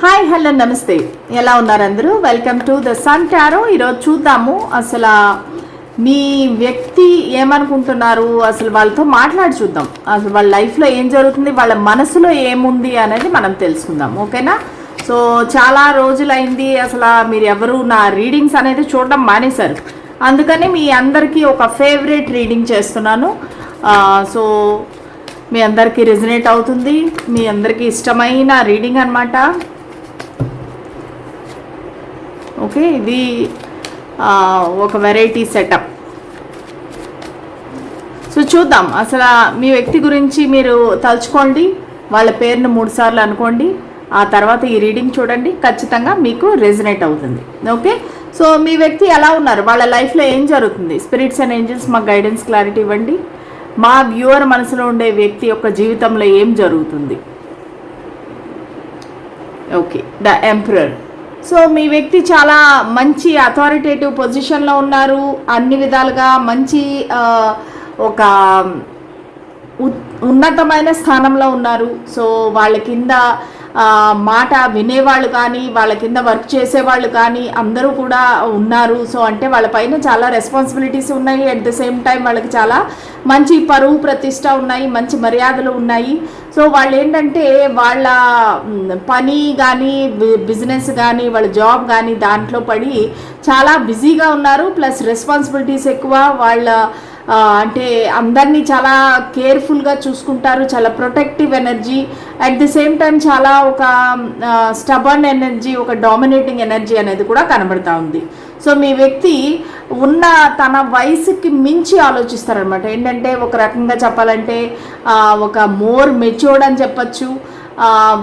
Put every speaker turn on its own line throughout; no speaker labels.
Hi hello నమస్తే, ఎలా ఉన్నారు అందరూ? Welcome to the Sun Tarot. ఈరోజు చూద్దాము అసలు మీ వ్యక్తి ఏమనుకుంటున్నారు, అసలు వాళ్ళతో మాట్లాడి చూద్దాం. అసలు వాళ్ళ లైఫ్లో ఏం జరుగుతుంది, వాళ్ళ మనసులో ఏముంది అనేది మనం తెలుసుకుందాం. ఓకేనా? సో చాలా రోజులైంది అసలు మీరు ఎవరు నా రీడింగ్స్ అనేది చూడడం మానేశారు. అందుకని మీ అందరికీ ఒక ఫేవరెట్ రీడింగ్ చేస్తున్నాను. సో మీ అందరికీ రెజనేట్ అవుతుంది, మీ అందరికీ ఇష్టమైన రీడింగ్ అనమాట. ఓకే, ఇది ఒక వెరైటీ సెటప్. సో చూద్దాం అసలు మీ వ్యక్తి గురించి మీరు తలుచుకోండి, వాళ్ళ పేరును 3 సార్లు అనుకోండి, ఆ తర్వాత ఈ రీడింగ్ చూడండి, ఖచ్చితంగా మీకు రెజనేట్ అవుతుంది. ఓకే, సో మీ వ్యక్తి ఎలా ఉన్నారు, వాళ్ళ లైఫ్లో ఏం జరుగుతుంది, స్పిరిట్స్ అండ్ ఏంజల్స్ మాకు గైడెన్స్ క్లారిటీ ఇవ్వండి. మా వ్యూవర్ మనసులో ఉండే వ్యక్తి యొక్క జీవితంలో ఏం జరుగుతుంది. Okay, the emperor. సో మీ వ్యక్తి చాలా మంచి అథారిటేటివ్ పొజిషన్లో ఉన్నారు, అన్ని విధాలుగా మంచి ఒక ఉన్నతమైన స్థానంలో ఉన్నారు. సో వాళ్ళ కింద మాట వినేవాళ్ళు కానీ, వాళ్ళ కింద వర్క్ చేసేవాళ్ళు కానీ అందరూ కూడా ఉన్నారు. సో అంటే వాళ్ళ పైన చాలా రెస్పాన్సిబిలిటీస్ ఉన్నాయి. అట్ ద సేమ్ టైం వాళ్ళకి చాలా మంచి పరువు ప్రతిష్ట ఉన్నాయి, మంచి మర్యాదలు ఉన్నాయి. సో వాళ్ళు ఏంటంటే వాళ్ళ పని కానీ, బిజినెస్ కానీ, వాళ్ళ జాబ్ కానీ దాంట్లో పడి చాలా బిజీగా ఉన్నారు. ప్లస్ రెస్పాన్సిబిలిటీస్ ఎక్కువ. వాళ్ళ అంటే అందరినీ చాలా కేర్ఫుల్గా చూసుకుంటారు, చాలా protective energy. At the same time చాలా ఒక స్టబర్న్ ఎనర్జీ, ఒక డామినేటింగ్ ఎనర్జీ అనేది కూడా కనబడతా ఉంది. సో మీ వ్యక్తి ఉన్న తన వయసుకి మించి ఆలోచిస్తారనమాట. ఏంటంటే ఒక రకంగా చెప్పాలంటే ఒక మోర్ మెచ్యూర్డ్ అని చెప్పచ్చు.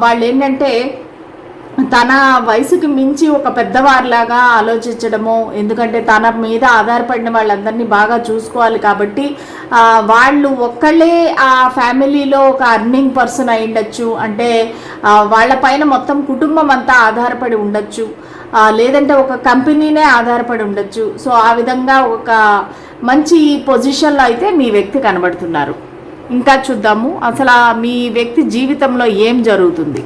వాళ్ళు ఏంటంటే తన వయసుకి మించి ఒక పెద్దవారిలాగా ఆలోచించడము, ఎందుకంటే తన మీద ఆధారపడిన వాళ్ళందరినీ బాగా చూసుకోవాలి కాబట్టి వాళ్ళు ఒక్కళ్ళే ఆ ఫ్యామిలీలో ఒక అర్నింగ్ పర్సన్ అయి ఉండొచ్చు. అంటే వాళ్ళపైన మొత్తం కుటుంబం అంతా ఆధారపడి ఉండొచ్చు, లేదంటే ఒక కంపెనీనే ఆధారపడి ఉండొచ్చు. సో ఆ విధంగా ఒక మంచి పొజిషన్లో అయితే మీ వ్యక్తి కనబడుతున్నారు. ఇంకా చూద్దాము అసలు మీ వ్యక్తి జీవితంలో ఏం జరుగుతుంది.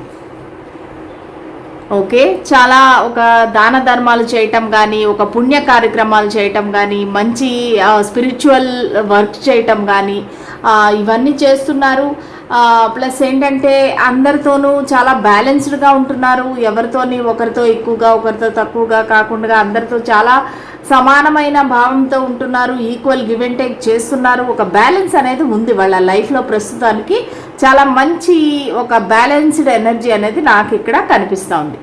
ఓకే, చాలా ఒక దాన ధర్మాలు చేయటం కానీ, ఒక పుణ్య కార్యక్రమాలు చేయటం కానీ, మంచి స్పిరిచువల్ వర్క్ చేయటం కానీ ఇవన్నీ చేస్తున్నారు. ప్లస్ ఏంటంటే అందరితోనూ చాలా బ్యాలెన్స్డ్గా ఉంటున్నారు. ఎవరితోని ఒకరితో ఎక్కువగా ఒకరితో తక్కువగా కాకుండా అందరితో చాలా సమానమైన భావంతో ఉంటున్నారు. ఈక్వల్ గివ్ అండ్ టేక్ చేస్తున్నారు. ఒక బ్యాలెన్స్ అనేది ఉంది వాళ్ళ లైఫ్లో ప్రస్తుతానికి. చాలా మంచి ఒక బ్యాలెన్స్డ్ ఎనర్జీ అనేది నాకు ఇక్కడ కనిపిస్తూ ఉంది.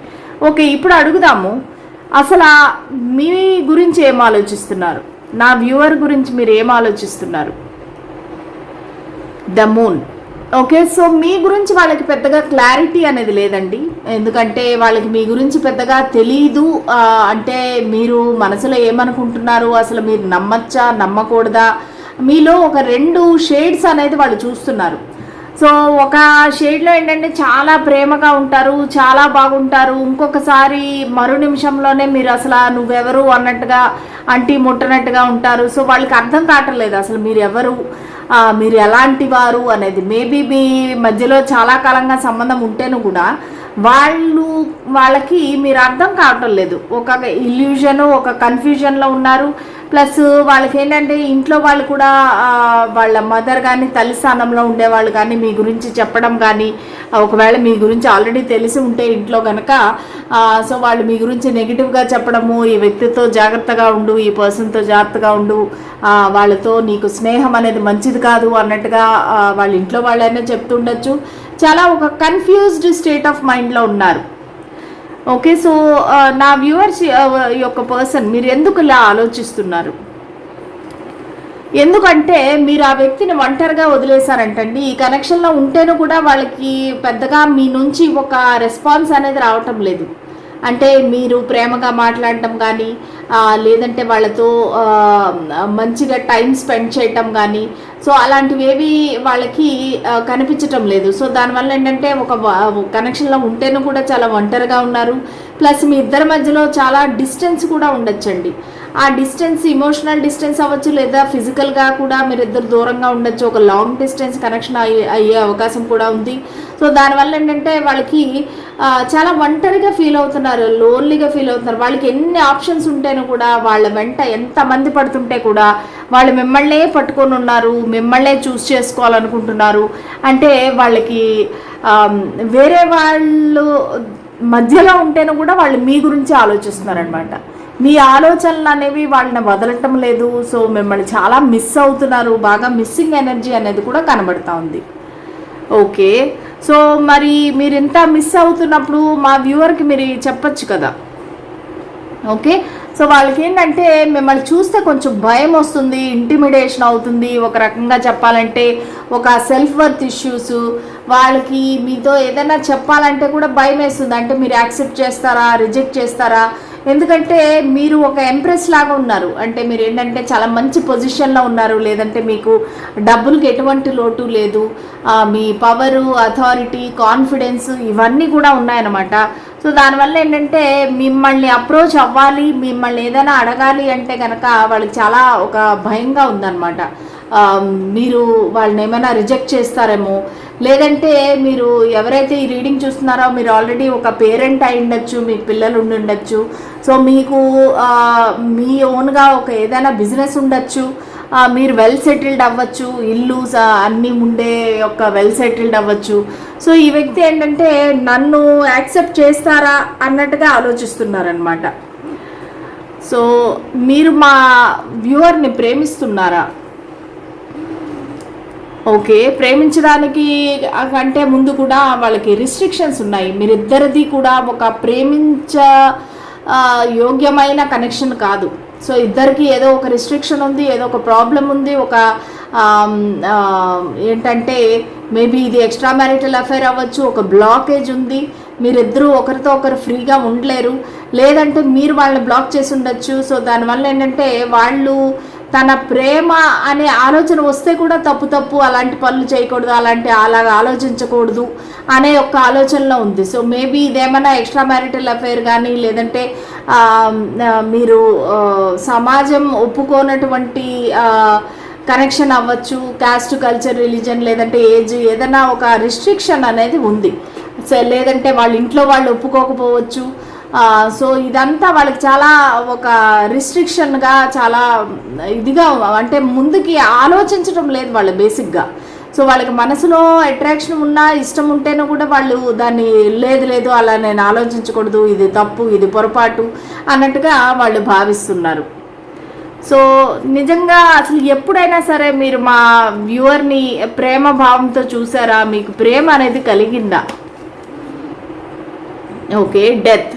ఓకే, ఇప్పుడు అడుగుదాము అసలు మీ గురించి ఏం ఆలోచిస్తున్నారు, నా వ్యూవర్ గురించి మీరు ఏం ఆలోచిస్తున్నారు. The moon. ఓకే, సో మీ గురించి వాళ్ళకి పెద్దగా క్లారిటీ అనేది లేదండి, ఎందుకంటే వాళ్ళకి మీ గురించి పెద్దగా తెలీదు. అంటే మీరు మనసులో ఏమనుకుంటున్నారు, అసలు మీరు నమ్మచ్చా నమ్మకూడదా, మీలో ఒక 2 షేడ్స్ అనేది వాళ్ళు చూస్తున్నారు. సో ఒక షేడ్లో ఏంటంటే చాలా ప్రేమగా ఉంటారు, చాలా బాగుంటారు. ఇంకొకసారి మరు నిమిషంలోనే మీరు అసలు నువ్వెవరు అన్నట్టుగా అంటి ముట్టనట్టుగా ఉంటారు. సో వాళ్ళకి అర్థం కావట్లేదు అసలు మీరు ఎవరు, మీరు ఎలాంటి వారు అనేది. మేబీ మీ మధ్యలో చాలా కాలంగా సంబంధం ఉంటేను కూడా వాళ్ళకి మీరు అర్థం కావటం లేదు. ఒక ఇల్యూజను, ఒక కన్ఫ్యూజన్లో ఉన్నారు. ప్లస్ వాళ్ళకి ఏంటంటే ఇంట్లో వాళ్ళు కూడా వాళ్ళ మదర్ కానీ తల్లి స్థానంలో ఉండేవాళ్ళు కానీ మీ గురించి చెప్పడం కానీ, ఒకవేళ మీ గురించి ఆల్రెడీ తెలిసి ఉంటే ఇంట్లో కనుక సో వాళ్ళు మీ గురించి నెగిటివ్గా చెప్పడము, ఈ వ్యక్తితో జాగ్రత్తగా ఉండు, ఈ పర్సన్తో జాగ్రత్తగా ఉండు, వాళ్ళతో నీకు స్నేహం అనేది మంచిది కాదు అన్నట్టుగా వాళ్ళ ఇంట్లో వాళ్ళైనా చెప్తుండొచ్చు. చాలా ఒక కన్ఫ్యూజ్డ్ స్టేట్ ఆఫ్ మైండ్లో ఉన్నారు. ఓకే, సో నా వ్యూవర్స్ యొక్క పర్సన్ మీరు ఎందుకు ఇలా ఆలోచిస్తున్నారు, ఎందుకంటే మీరు ఆ వ్యక్తిని ఒంటరిగా వదిలేశారంటండి. ఈ కనెక్షన్లో ఉంటేను కూడా వాళ్ళకి పెద్దగా మీ నుంచి ఒక రెస్పాన్స్ అనేది రావటం లేదు. అంటే మీరు ప్రేమగా మాట్లాడటం కానీ, లేదంటే వాళ్ళతో మంచిగా టైం స్పెండ్ చేయటం కానీ, సో అలాంటివి ఏవి వాళ్ళకి కనిపించటం లేదు. సో దానివల్ల ఏంటంటే ఒక కనెక్షన్లో ఉంటేను కూడా చాలా ఒంటరిగా ఉన్నారు. ప్లస్ మీ ఇద్దరి మధ్యలో చాలా డిస్టెన్స్ కూడా ఉండొచ్చండి. ఆ డిస్టెన్స్ ఇమోషనల్ డిస్టెన్స్ అవ్వచ్చు, లేదా ఫిజికల్గా కూడా మీరిద్దరు దూరంగా ఉండొచ్చు, ఒక లాంగ్ డిస్టెన్స్ కనెక్షన్ అయ్యే అవకాశం కూడా ఉంది. సో దానివల్ల ఏంటంటే వాళ్ళకి చాలా ఒంటరిగా ఫీల్ అవుతున్నారు, లోన్లీగా ఫీల్ అవుతున్నారు. వాళ్ళకి ఎన్ని ఆప్షన్స్ ఉంటేనూ కూడా వాళ్ళ వెంట ఎంతమంది పడుతుంటే కూడా వాళ్ళు మిమ్మల్నే పట్టుకొని ఉన్నారు, మిమ్మల్నే చూస్ చేసుకోవాలనుకుంటున్నారు. అంటే వాళ్ళకి వేరే వాళ్ళు మధ్యలో ఉంటేనూ కూడా వాళ్ళు మీ గురించి ఆలోచిస్తున్నారనమాట. మీ ఆలోచనలు అనేవి వాళ్ళని వదలటం లేదు. సో మిమ్మల్ని చాలా మిస్ అవుతున్నారు, బాగా మిస్సింగ్ ఎనర్జీ అనేది కూడా కనబడుతూ ఉంది. ఓకే, సో మరి మీరు ఇంత మిస్ అవుతున్నప్పుడు మా వ్యూవర్కి మీరు చెప్పచ్చు కదా. ఓకే, సో వాళ్ళకి ఏంటంటే మిమ్మల్ని చూస్తే కొంచెం భయం వస్తుంది, ఇంటిమిడేషన్ అవుతుంది. ఒక రకంగా చెప్పాలంటే ఒక సెల్ఫ్ వర్త్ ఇష్యూస్, వాళ్ళకి మీతో ఏదైనా చెప్పాలంటే కూడా భయం వేస్తుంది. అంటే మీరు యాక్సెప్ట్ చేస్తారా, రిజెక్ట్ చేస్తారా? ఎందుకంటే మీరు ఒక ఎంప్రెస్ లాగా ఉన్నారు. అంటే మీరు ఏంటంటే చాలా మంచి పొజిషన్లో ఉన్నారు, లేదంటే మీకు డబ్బులకి ఎటువంటి లోటు లేదు, మీ పవరు, అథారిటీ, కాన్ఫిడెన్స్ ఇవన్నీ కూడా ఉన్నాయన్నమాట. సో దానివల్ల ఏంటంటే మిమ్మల్ని అప్రోచ్ అవ్వాలి, మిమ్మల్ని ఏదైనా అడగాలి అంటే కనుక వాళ్ళకి చాలా ఒక భయంగా ఉందన్నమాట. మీరు వాళ్ళని ఏమైనా రిజెక్ట్ చేస్తారేమో, లేదంటే మీరు ఎవరైతే ఈ రీడింగ్ చూస్తున్నారో మీరు ఆల్రెడీ ఒక పేరెంట్ అయి ఉండొచ్చు, మీకు పిల్లలు ఉండి ఉండొచ్చు. సో మీకు మీ ఓన్గా ఒక ఏదైనా బిజినెస్ ఉండొచ్చు, మీరు వెల్ సెటిల్డ్ అవ్వచ్చు, ఇల్లు అన్నీ ఉండే ఒక వెల్ సెటిల్డ్ అవ్వచ్చు. సో ఈ వ్యక్తి ఏంటంటే నన్ను యాక్సెప్ట్ చేస్తారా అన్నట్టుగా ఆలోచిస్తున్నారనమాట. సో మీరు మా వ్యూవర్ని ప్రేమిస్తున్నారా? ఓకే, ప్రేమించడానికి కంటే ముందు కూడా వాళ్ళకి రిస్ట్రిక్షన్స్ ఉన్నాయి. మీరిద్దరిది కూడా ఒక యోగ్యమైన కనెక్షన్ కాదు. సో ఇద్దరికి ఏదో ఒక రిస్ట్రిక్షన్ ఉంది, ఏదో ఒక ప్రాబ్లం ఉంది, ఒక ఏంటంటే మేబీ ఇది ఎక్స్ట్రా మ్యారిటల్ అఫైర్ అవ్వచ్చు, ఒక బ్లాకేజ్ ఉంది. మీరిద్దరూ ఒకరితో ఒకరు ఫ్రీగా ఉండలేరు, లేదంటే మీరు వాళ్ళని బ్లాక్ చేసి ఉండొచ్చు. సో దానివల్ల ఏంటంటే వాళ్ళు తన ప్రేమ అనే ఆలోచన వస్తే కూడా తప్పు అలాంటి పనులు చేయకూడదు, అలాగా ఆలోచించకూడదు అనే ఒక ఆలోచనలో ఉంది. సో మేబీ ఇదేమైనా ఎక్స్ట్రా మ్యారిటల్ అఫైర్ కానీ, లేదంటే మీరు సమాజం ఒప్పుకోనటువంటి కనెక్షన్ అవ్వచ్చు, క్యాస్ట్, కల్చర్, రిలీజన్, లేదంటే ఏజ్, ఏదైనా ఒక రిస్ట్రిక్షన్ అనేది ఉంది. సో లేదంటే వాళ్ళ ఇంట్లో వాళ్ళు ఒప్పుకోకపోవచ్చు. సో ఇదంతా వాళ్ళకి చాలా ఒక రిస్ట్రిక్షన్గా, చాలా ఇదిగా, అంటే ముందుకి ఆలోచించడం లేదు వాళ్ళు బేసిక్గా. సో వాళ్ళకి మనసులో అట్రాక్షన్ ఉన్నా, ఇష్టం ఉంటేనూ కూడా వాళ్ళు దాన్ని లేదు అలా నేను ఆలోచించకూడదు, ఇది తప్పు, ఇది పొరపాటు అన్నట్టుగా వాళ్ళు భావిస్తున్నారు. సో నిజంగా అసలు ఎప్పుడైనా సరే మీరు మా వ్యూవర్ని ప్రేమ భావంతో చూసారా? మీకు ప్రేమ అనేది కలిగిందా? Okay, death.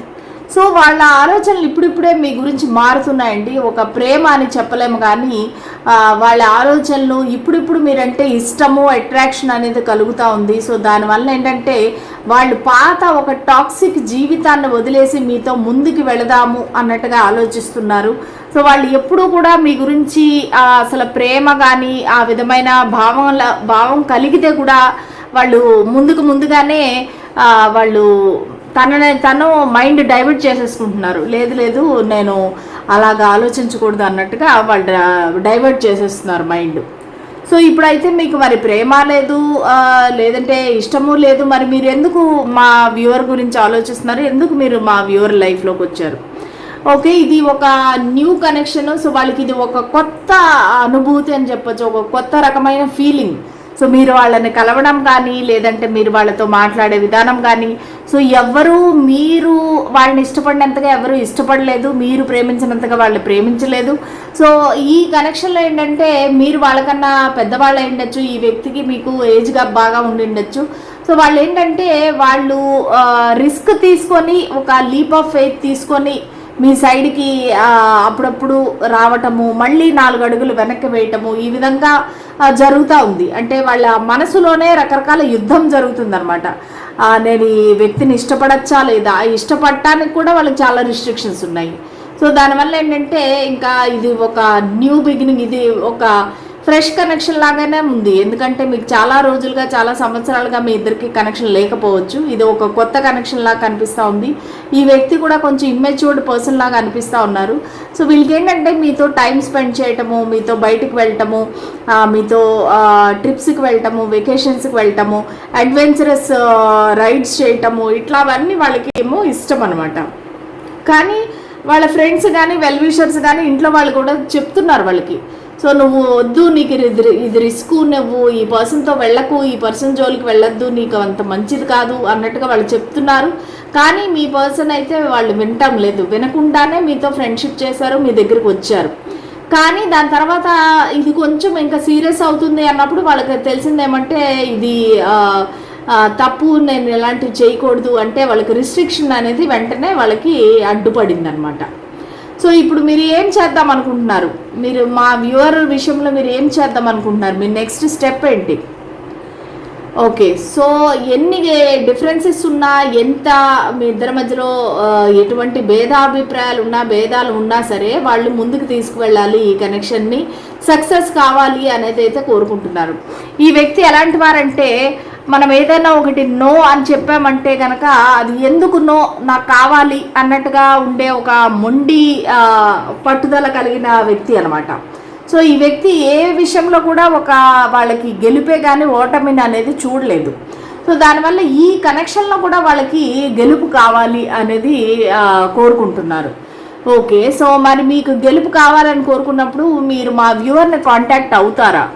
సో వాళ్ళ ఆలోచనలు ఇప్పుడిప్పుడే మీ గురించి మారుతున్నాయండి. ఒక ప్రేమ అని చెప్పలేము కానీ వాళ్ళ ఆలోచనలు ఇప్పుడిప్పుడు మీరంటే ఇష్టము, అట్రాక్షన్ అనేది కలుగుతూ ఉంది. సో దానివల్ల ఏంటంటే వాళ్ళు పాత ఒక టాక్సిక్ జీవితాన్ని వదిలేసి మీతో ముందుకు వెళదాము అన్నట్టుగా ఆలోచిస్తున్నారు. సో వాళ్ళు ఎప్పుడూ కూడా మీ గురించి అసలు ప్రేమ కానీ ఆ విధమైన భావం కలిగితే కూడా వాళ్ళు ముందుగానే వాళ్ళు తను మైండ్ డైవర్ట్ చేసేసుకుంటున్నారు. లేదు నేను అలాగా ఆలోచించకూడదు అన్నట్టుగా వాళ్ళు డైవర్ట్ చేసేస్తున్నారు మైండ్. సో ఇప్పుడైతే మీకు మరి ప్రేమ లేదు, లేదంటే ఇష్టము లేదు. మరి మీరు ఎందుకు మా వ్యూవర్ గురించి ఆలోచిస్తున్నారు? ఎందుకు మీరు మా వ్యూవర్ లైఫ్లోకి వచ్చారు? ఓకే, ఇది ఒక న్యూ కనెక్షన్. సో వాళ్ళకి ఇది ఒక కొత్త అనుభూతి అని చెప్పొచ్చు, ఒక కొత్త రకమైన ఫీలింగ్. సో మీరు వాళ్ళని కలవడం కానీ, లేదంటే మీరు వాళ్ళతో మాట్లాడే విధానం కానీ, సో మీరు వాళ్ళని ఇష్టపడినంతగా ఎవరు ఇష్టపడలేదు, మీరు ప్రేమించినంతగా వాళ్ళు ప్రేమించలేదు. సో ఈ కనెక్షన్లో ఏంటంటే మీరు వాళ్ళకన్నా పెద్దవాళ్ళు ఉండొచ్చు, ఈ వ్యక్తికి మీకు ఏజ్ గా బాగా ఉండిండొచ్చు. సో వాళ్ళు ఏంటంటే వాళ్ళు రిస్క్ తీసుకొని, ఒక లీప్ ఆఫ్ ఫెయిత్ తీసుకొని మీ సైడ్కి అప్పుడప్పుడు రావటము, మళ్ళీ 4 అడుగులు వెనక్కి వేయటము, ఈ విధంగా జరుగుతూ ఉంది. అంటే వాళ్ళ మనసులోనే రకరకాల యుద్ధం జరుగుతుందన్నమాట. నేను ఈ వ్యక్తిని ఇష్టపడచ్చా లేదా, ఇష్టపడటానికి కూడా వాళ్ళకి చాలా రిస్ట్రిక్షన్స్ ఉన్నాయి. సో దానివల్ల ఏంటంటే ఇంకా ఇది ఒక న్యూ బిగినింగ్, ఇది ఒక ఫ్రెష్ కనెక్షన్ లాగానే ఉంది. ఎందుకంటే మీకు చాలా రోజులుగా చాలా సంవత్సరాలుగా మీ ఇద్దరికి కనెక్షన్ లేకపోవచ్చు. ఇది ఒక కొత్త కనెక్షన్ లాగా కనిపిస్తూ ఉంది. ఈ వ్యక్తి కూడా కొంచెం ఇమ్మెచ్యూర్డ్ పర్సన్ లాగా అనిపిస్తూ ఉన్నారు. సో వీళ్ళకి ఏంటంటే మీతో టైం స్పెండ్ చేయటము, మీతో బయటికి వెళ్ళటము, మీతో ట్రిప్స్కి వెళ్ళటము, వెకేషన్స్కి వెళ్ళటము, అడ్వెంచరస్ రైడ్స్ చేయటము, ఇట్లావన్నీ వాళ్ళకి ఏమో ఇష్టం అనమాట. కానీ వాళ్ళ ఫ్రెండ్స్ కానీ వెల్ విషర్స్ కానీ ఇంట్లో వాళ్ళు కూడా చెప్తున్నారు వాళ్ళకి, సో నువ్వు వద్దు, నీకు ఇది రిస్క్, నువ్వు ఈ పర్సన్తో వెళ్ళకు, ఈ పర్సన్ జోలికి వెళ్ళొద్దు, నీకు అంత మంచిది కాదు అన్నట్టుగా వాళ్ళు చెప్తున్నారు. కానీ మీ పర్సన్ అయితే వాళ్ళు వినటం లేదు. వినకుండానే మీతో ఫ్రెండ్షిప్ చేశారు, మీ దగ్గరికి వచ్చారు. కానీ దాని తర్వాత ఇది కొంచెం ఇంకా సీరియస్ అవుతుంది అన్నప్పుడు వాళ్ళకి తెలిసిందేమంటే ఇది తప్పు, నేను ఎలాంటివి చేయకూడదు అంటే వాళ్ళకి రిస్ట్రిక్షన్ అనేది వెంటనే వాళ్ళకి అడ్డుపడింది అనమాట. సో ఇప్పుడు మీరు ఏం చేద్దాం అనుకుంటున్నారు? మీరు మా వ్యూవర్ విషయంలో మీరు ఏం చేద్దాం అనుకుంటున్నారు? మీ నెక్స్ట్ స్టెప్ ఏంటి? ఓకే, సో ఎన్ని డిఫరెన్సెస్ ఉన్నా, ఎంత మీ ఇద్దరి మధ్యలో ఎటువంటి భేదాలు ఉన్నా సరే వాళ్ళు ముందుకు తీసుకువెళ్ళాలి, ఈ కనెక్షన్ని సక్సెస్ కావాలి అనేది అయితే కోరుకుంటున్నారు. ఈ వ్యక్తి ఎలాంటి వారంటే, మనం ఏదైనా ఒకటి నో అని చెప్పామంటే కనుక అది ఎందుకు నో, నాకు కావాలి అన్నట్టుగా ఉండే ఒక మొండి పట్టుదల కలిగిన వ్యక్తి అనమాట. సో ఈ వ్యక్తి ఏ విషయంలో కూడా వాళ్ళకి గెలిపే కానీ ఓటమిని అనేది చూడలేదు. సో దానివల్ల ఈ కనెక్షన్లో కూడా వాళ్ళకి గెలుపు కావాలి అనేది కోరుకుంటున్నారు. ఓకే, సో మరి మీకు గెలుపు కావాలని కోరుకున్నప్పుడు మీరు మా వ్యూవర్ని కాంటాక్ట్ అవుతారా?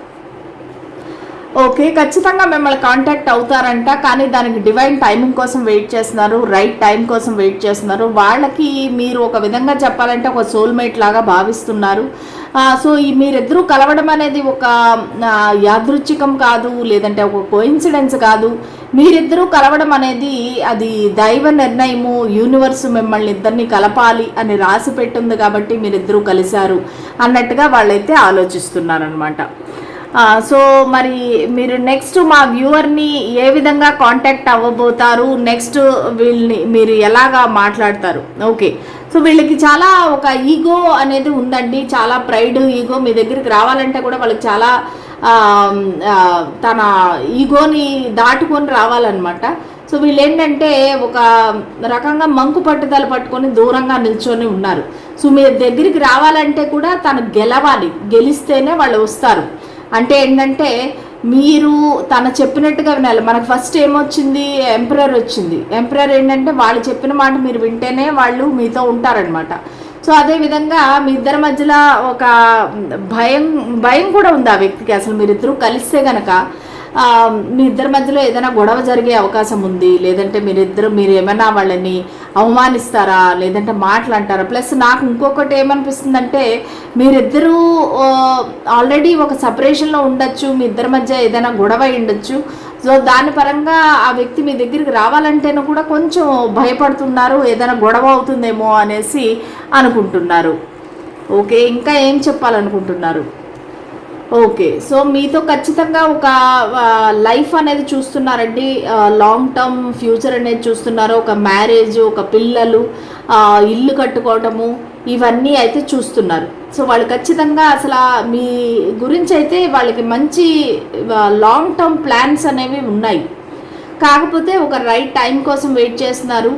ఓకే, ఖచ్చితంగా మిమ్మల్ని కాంటాక్ట్ అవుతారంట. కానీ దానికి డివైన్ టైమింగ్ కోసం వెయిట్ చేస్తున్నారు, రైట్ టైం కోసం వెయిట్ చేస్తున్నారు. వాళ్ళకి మీరు ఒక విధంగా చెప్పాలంటే ఒక సోల్మేట్ లాగా భావిస్తున్నారు. సో ఈ మీరిద్దరూ కలవడం అనేది ఒక యాదృచ్ఛికం కాదు, లేదంటే ఒక కోయిన్సిడెన్స్ కాదు. మీరిద్దరూ కలవడం అనేది అది దైవ నిర్ణయము, యూనివర్స్ మిమ్మల్ని ఇద్దరిని కలపాలి అని రాసి పెట్టింది కాబట్టి మీరిద్దరూ కలిశారు అన్నట్టుగా వాళ్ళైతే ఆలోచిస్తున్నారనమాట. సో మరి మీరు నెక్స్ట్ మా వ్యూవర్ని ఏ విధంగా కాంటాక్ట్ అవ్వబోతారు, నెక్స్ట్ వీళ్ళని మీరు ఎలాగా మాట్లాడతారు? ఓకే, సో వీళ్ళకి చాలా ఒక ఈగో అనేది ఉందండి, చాలా ప్రైడ్, ఈగో. మీ దగ్గరికి రావాలంటే కూడా వాళ్ళకి చాలా తన ఈగోని దాటుకొని రావాలన్నమాట. సో వీళ్ళు ఏంటంటే ఒక రకంగా మంకు పట్టుదల పట్టుకొని దూరంగా నిల్చొని ఉన్నారు. సో మీ దగ్గరికి రావాలంటే కూడా తను గెలవాలి, గెలిస్తేనే వాళ్ళు వస్తారు. అంటే ఏంటంటే మీరు తను చెప్పినట్టుగా వినాలి. మనకు ఫస్ట్ ఏమొచ్చింది? ఎంపరర్ వచ్చింది. ఎంపరర్ ఏంటంటే వాళ్ళు చెప్పిన మాట మీరు వింటేనే వాళ్ళు మీతో ఉంటారనమాట. సో అదేవిధంగా మీ ఇద్దరి మధ్యలో ఒక భయం కూడా ఉంది ఆ వ్యక్తికి. అసలు మీరిద్దరూ కలిస్తే గనక మీ ఇద్దరి మధ్యలో ఏదైనా గొడవ జరిగే అవకాశం ఉంది, లేదంటే మీరు ఏమైనా వాళ్ళని అవమానిస్తారా, లేదంటే మాట్లాడతారా. ప్లస్ నాకు ఇంకొకటి ఏమనిపిస్తుందంటే మీరిద్దరూ ఆల్రెడీ ఒక సపరేషన్లో ఉండొచ్చు, మీ ఇద్దరి మధ్య ఏదైనా గొడవ ఉండొచ్చు. సో దాని పరంగా ఆ వ్యక్తి మీ దగ్గరికి రావాలంటేనూ కూడా కొంచెం భయపడుతున్నారు, ఏదైనా గొడవ అవుతుందేమో అనేసి అనుకుంటున్నారు. ఓకే, ఇంకా ఏం చెప్పాలనుకుంటున్నారు? ఓకే, సో మీతో ఖచ్చితంగా ఒక లైఫ్ అనేది చూస్తున్నారండి, లాంగ్ టర్మ్ ఫ్యూచర్ అనేది చూస్తున్నారు. ఒక మ్యారేజ్, ఒక పిల్లలు, ఇల్లు కట్టుకోవటము, ఇవన్నీ అయితే చూస్తున్నారు. సో వాళ్ళు ఖచ్చితంగా అసలు మీ గురించి అయితే వాళ్ళకి మంచి లాంగ్ టర్మ్ ప్లాన్స్ అనేవి ఉన్నాయి. కాకపోతే ఒక రైట్ టైం కోసం వెయిట్ చేస్తున్నారు.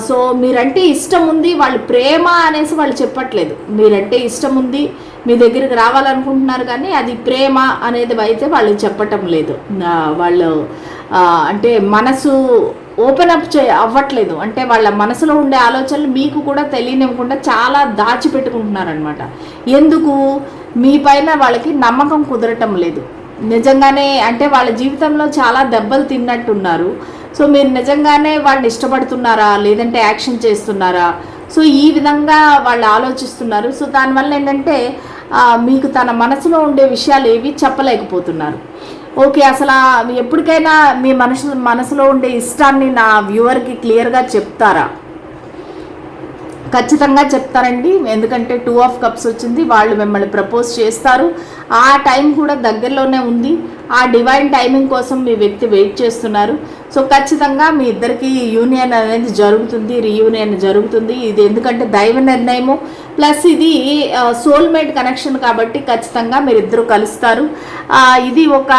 సో మీరంటే ఇష్టం ఉంది, వాళ్ళు ప్రేమ అనేసి వాళ్ళు చెప్పట్లేదు. మీరంటే ఇష్టం ఉంది, మీ దగ్గరికి రావాలనుకుంటున్నారు, కానీ అది ప్రేమ అనేది అయితే వాళ్ళు చెప్పటం లేదు. వాళ్ళు అంటే మనసు ఓపెన్ అప్ అవ్వట్లేదు. అంటే వాళ్ళ మనసులో ఉండే ఆలోచనలు మీకు కూడా తెలియనివ్వకుండా చాలా దాచిపెట్టుకుంటున్నారనమాట. ఎందుకు? మీ పైన వాళ్ళకి నమ్మకం కుదరటం లేదు. నిజంగానే అంటే వాళ్ళ జీవితంలో చాలా దెబ్బలు తిన్నట్టున్నారు. సో మీరు నిజంగానే వాళ్ళని ఇష్టపడుతున్నారా, లేదంటే యాక్షన్ చేస్తున్నారా? సో ఈ విధంగా వాళ్ళు ఆలోచిస్తున్నారు. సో దానివల్ల ఏంటంటే మీకు తన మనసులో ఉండే విషయాలు ఏవి చెప్పలేకపోతున్నారు. ఓకే, అసలు ఎప్పటికైనా మీ మనసులో ఉండే ఇష్టాన్ని నా వ్యూవర్కి క్లియర్గా చెప్తారా? ఖచ్చితంగా చెప్తారండి. ఎందుకంటే 2 ఆఫ్ కప్స్ వచ్చింది. వాళ్ళు మిమ్మల్ని ప్రపోజ్ చేస్తారు. ఆ టైం కూడా దగ్గరలోనే ఉంది. ఆ డివైన్ టైమింగ్ కోసం మీ వ్యక్తి వెయిట్ చేస్తున్నారు. సో ఖచ్చితంగా మీ ఇద్దరికి యూనియన్ అనేది జరుగుతుంది, రీయూనియన్ జరుగుతుంది. ఇది ఎందుకంటే దైవ నిర్ణయము ప్లస్ ఇది సోల్మేట్ కనెక్షన్ కాబట్టి ఖచ్చితంగా మీరిద్దరూ కలుస్తారు. ఇది ఒక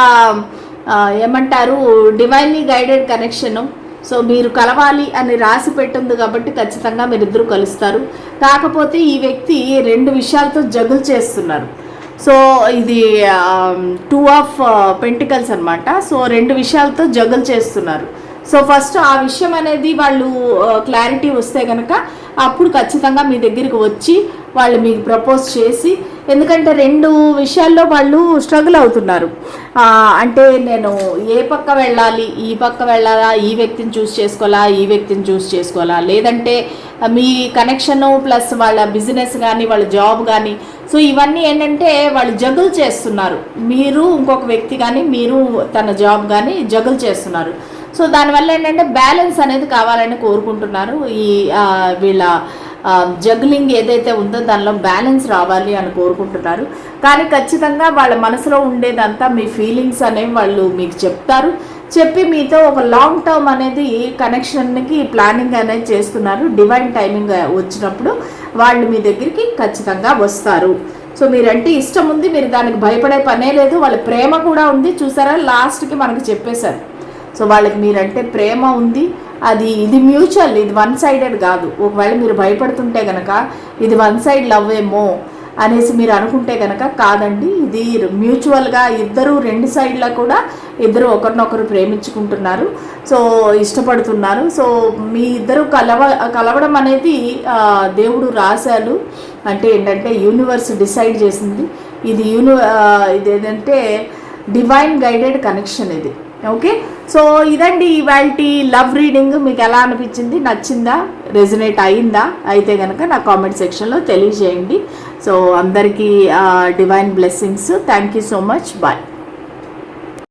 ఏమంటారు డివైన్లీ గైడెడ్ కనెక్షను. సో మీరు కలవాలి అని రాసి పెట్టింది కాబట్టి ఖచ్చితంగా మీరిద్దరూ కలుస్తారు. కాకపోతే ఈ వ్యక్తి 2 విషయాలతో జగుల్ చేస్తున్నారు. సో ఇది 2 ఆఫ్ పెంటికల్స్ అనమాట. సో 2 విషయాలతో జగుల్ చేస్తున్నారు. సో ఫస్ట్ ఆ విషయం అనేది వాళ్ళు క్లారిటీ వస్తే కనుక అప్పుడు ఖచ్చితంగా మీ దగ్గరికి వచ్చి వాళ్ళు మీకు ప్రపోజ్ చేసి, ఎందుకంటే 2 విషయాల్లో వాళ్ళు స్ట్రగుల్ అవుతున్నారు. అంటే నేను ఏ పక్క వెళ్ళాలి, ఈ పక్క వెళ్ళాలా, ఈ వ్యక్తిని చూస్ చేసుకోవాలా, ఈ వ్యక్తిని చూస్ చేసుకోవాలా, లేదంటే మీ కనెక్షను ప్లస్ వాళ్ళ బిజినెస్ కానీ వాళ్ళ జాబ్ కానీ, సో ఇవన్నీ ఏంటంటే వాళ్ళు జగుల్ చేస్తున్నారు. మీరు ఇంకొక వ్యక్తి కానీ మీరు తన జాబ్ కానీ జగుల్ చేస్తున్నారు. సో దానివల్ల ఏంటంటే బ్యాలెన్స్ అనేది కావాలని కోరుకుంటున్నారు. ఈ వీళ్ళ జగ్లింగ్ ఏదైతే ఉందో దానిలో బ్యాలెన్స్ రావాలి అని కోరుకుంటున్నారు. కానీ ఖచ్చితంగా వాళ్ళ మనసులో ఉండేదంతా మీ ఫీలింగ్స్ అనేవి వాళ్ళు మీకు చెప్తారు. చెప్పి మీతో ఒక లాంగ్ టర్మ్ అనేది కనెక్షన్కి ప్లానింగ్ అనేది చేస్తున్నారు. డివైన్ టైమింగ్ వచ్చినప్పుడు వాళ్ళు మీ దగ్గరికి ఖచ్చితంగా వస్తారు. సో మీరంటే ఇష్టం ఉంది, మీరు దానికి భయపడే పనే లేదు. వాళ్ళ ప్రేమ కూడా ఉంది. చూసారా, లాస్ట్కి మనకు చెప్పేశారు. సో వాళ్ళకి మీరంటే ప్రేమ ఉంది. ఇది మ్యూచువల్, ఇది 1 సైడెడ్ కాదు. ఒకవేళ మీరు భయపడుతుంటే కనుక ఇది 1 సైడ్ లవ్ ఏమో అనేసి మీరు అనుకుంటే కనుక కాదండి, ఇది మ్యూచువల్గా ఇద్దరు 2 సైడ్లా కూడా ఇద్దరు ఒకరినొకరు ప్రేమించుకుంటున్నారు. సో ఇష్టపడుతున్నారు. సో మీ ఇద్దరు కలవడం అనేది దేవుడు రాశాలు. అంటే ఏంటంటే యూనివర్స్ డిసైడ్ చేసింది. ఇది ఏదంటే డివైన్ గైడెడ్ కనెక్షన్ ఇది. ఓకే, సో ఇదండి ఇవాల్టి లవ్ రీడింగ్. మీకు ఎలా అనిపించింది, నచ్చిందా, రెజనేట్ అయిందా? అయితే కనుక నా కామెంట్ సెక్షన్లో తెలియజేయండి. సో అందరికీ divine blessings. Thank you so much. Bye.